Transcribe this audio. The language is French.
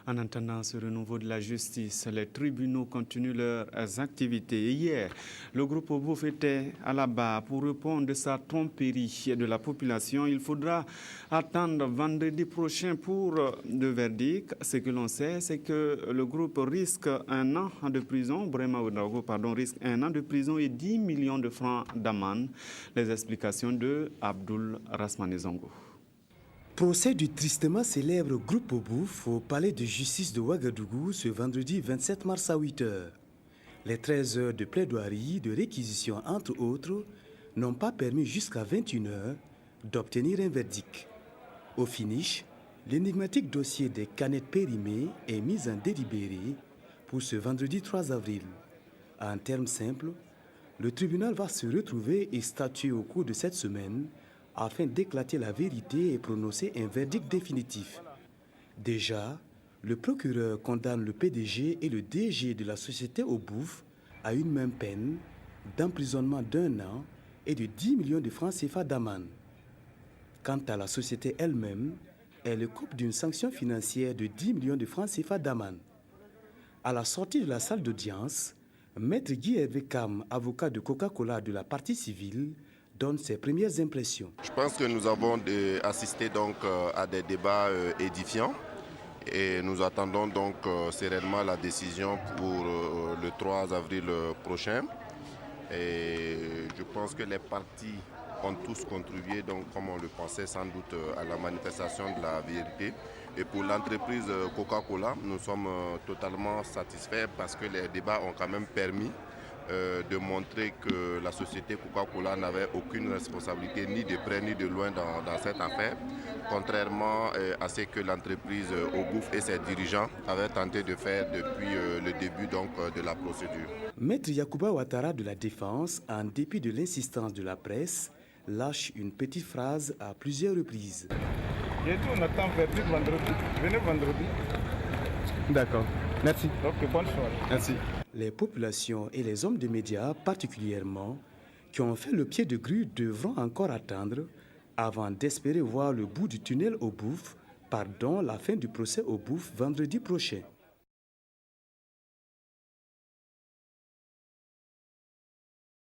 En attendant ce renouveau de la justice, les tribunaux continuent leurs activités. Hier, le groupe Obouf était à la barre pour répondre de sa tromperie de la population. Il faudra attendre vendredi prochain pour le verdict. Ce que l'on sait, c'est que le groupe risque 1 an de prison. Brema Ouedraogo, risque 1 an de prison et 10 millions de francs d'amende. Les explications de Abdoul Rasmane Zongo. Procès du tristement célèbre groupe Obouf au palais de justice de Ouagadougou ce vendredi 27 mars à 8 h. Les 13 heures de plaidoirie, de réquisition entre autres, n'ont pas permis jusqu'à 21 h d'obtenir un verdict. Au finish, l'énigmatique dossier des canettes périmées est mis en délibéré pour ce vendredi 3 avril. En termes simples, le tribunal va se retrouver et statuer au cours de cette semaine afin d'éclater la vérité et prononcer un verdict définitif. Déjà, le procureur condamne le PDG et le DG de la société Obouf à une même peine d'emprisonnement d'1 an et de 10 millions de francs CFA d'amende. Quant à la société elle-même, elle coupe d'une sanction financière de 10 millions de francs CFA d'amende. À la sortie de la salle d'audience, Maître Guy Hervé Kam, avocat de Coca-Cola de la partie civile, donne ses premières impressions. Je pense que nous avons assisté donc à des débats édifiants et nous attendons donc sereinement la décision pour le 3 avril prochain. Et je pense que les partis ont tous contribué, donc, comme on le pensait sans doute, à la manifestation de la vérité. Et pour l'entreprise Coca-Cola, nous sommes totalement satisfaits parce que les débats ont quand même permis de montrer que la société Coca-Cola n'avait aucune responsabilité ni de près ni de loin dans cette affaire, contrairement à ce que l'entreprise Obouf et ses dirigeants avaient tenté de faire depuis le début donc, de la procédure. Maître Yacouba Ouattara de la Défense, en dépit de l'insistance de la presse, lâche une petite phrase à plusieurs reprises. Bientôt on attend verdict vendredi. Venez vendredi. D'accord. Merci. Donc bonne soirée. Merci. Les populations et les hommes des médias particulièrement qui ont fait le pied de grue devront encore attendre avant d'espérer voir le bout du tunnel Obouf, pardon, la fin du procès Obouf vendredi prochain.